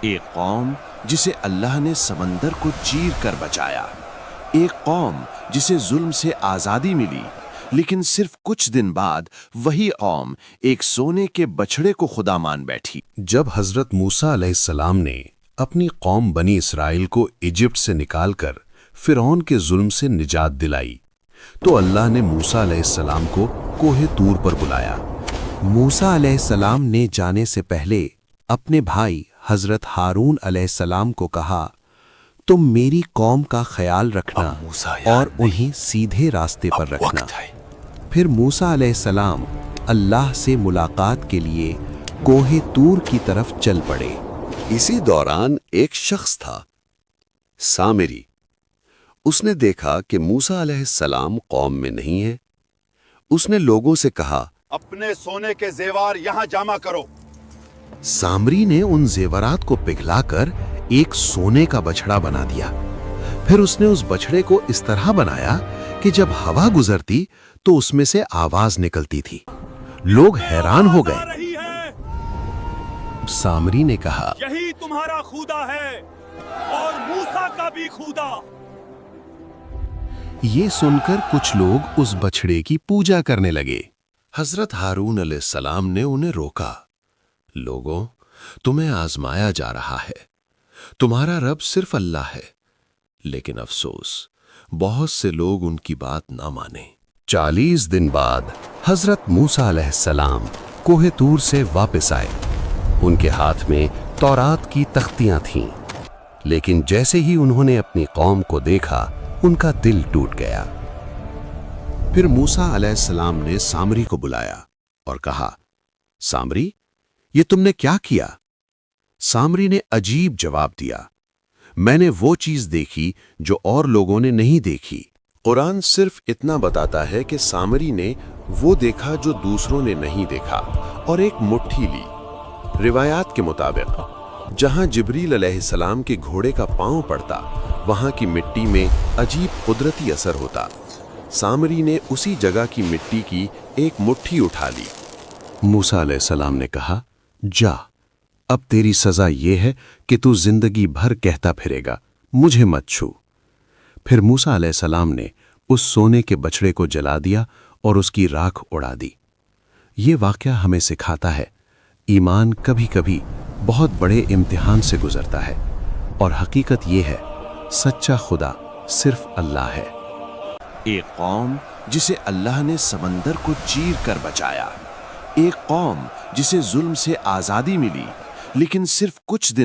ایک قوم جسے اللہ نے سمندر کو چیر کر بچایا، ایک قوم جسے ظلم سے آزادی ملی، لیکن صرف کچھ دن بعد وہی قوم ایک سونے کے بچھڑے کو خدا مان بیٹھی۔ جب حضرت موسیٰ علیہ السلام نے اپنی قوم بنی اسرائیل کو ایجپٹ سے نکال کر فرعون کے ظلم سے نجات دلائی، تو اللہ نے موسیٰ علیہ السلام کو کوہ طور پر بلایا۔ موسیٰ علیہ السلام نے جانے سے پہلے اپنے بھائی حضرت ہارون علیہ السلام کو کہا، تم میری قوم کا خیال رکھنا اور انہیں سیدھے راستے پر رکھنا۔ پھر موسیٰ علیہ السلام اللہ سے ملاقات کے لیے کوہ طور کی طرف چل پڑے۔ اسی دوران ایک شخص تھا، سامری۔ اس نے دیکھا کہ موسیٰ علیہ السلام قوم میں نہیں ہے۔ اس نے لوگوں سے کہا، اپنے سونے کے زیور یہاں جمع کرو۔ سامری نے ان زیورات کو پگھلا کر ایک سونے کا بچھڑا بنا دیا۔ پھر اس نے اس بچھڑے کو اس طرح بنایا کہ جب ہوا گزرتی تو اس میں سے آواز نکلتی تھی۔ لوگ حیران ہو گئے۔ سامری نے کہا، یہی تمہارا خدا ہے اور موسیٰ کا بھی خدا۔ یہ سن کر کچھ لوگ اس بچھڑے کی پوجا کرنے لگے۔ حضرت ہارون علیہ السلام نے انہیں روکا۔ لوگوں، تمہیں آزمایا جا رہا ہے، تمہارا رب صرف اللہ ہے، لیکن افسوس بہت سے لوگ ان کی بات نہ مانیں۔ 40 دن بعد حضرت موسیٰ علیہ السلام کوہ طور سے واپس آئے۔ ان کے ہاتھ میں تورات کی تختیاں تھیں، لیکن جیسے ہی انہوں نے اپنی قوم کو دیکھا ان کا دل ٹوٹ گیا۔ پھر موسیٰ علیہ السلام نے سامری کو بلایا اور کہا، سامری، یہ تم نے کیا کیا؟ سامری نے عجیب جواب دیا، میں نے وہ چیز دیکھی جو اور لوگوں نے نہیں دیکھی۔ قرآن صرف اتنا بتاتا ہے کہ سامری نے وہ دیکھا جو دوسروں نے نہیں دیکھا، اور ایک مٹھی لی۔ روایات کے مطابق جہاں جبریل علیہ السلام کے گھوڑے کا پاؤں پڑتا، وہاں کی مٹی میں عجیب قدرتی اثر ہوتا۔ سامری نے اسی جگہ کی مٹی کی ایک مٹھی اٹھا لی۔ موسیٰ علیہ السلام نے کہا، جا، اب تیری سزا یہ ہے کہ تو زندگی بھر کہتا پھرے گا، مجھے مت چھو۔ پھر موسیٰ علیہ السلام نے اس سونے کے بچھڑے کو جلا دیا اور اس کی راکھ اڑا دی۔ یہ واقعہ ہمیں سکھاتا ہے، ایمان کبھی کبھی بہت بڑے امتحان سے گزرتا ہے، اور حقیقت یہ ہے، سچا خدا صرف اللہ ہے۔ ایک قوم جسے اللہ نے سمندر کو چیر کر بچایا، ایک قوم جسے ظلم سے آزادی ملی، لیکن صرف کچھ دن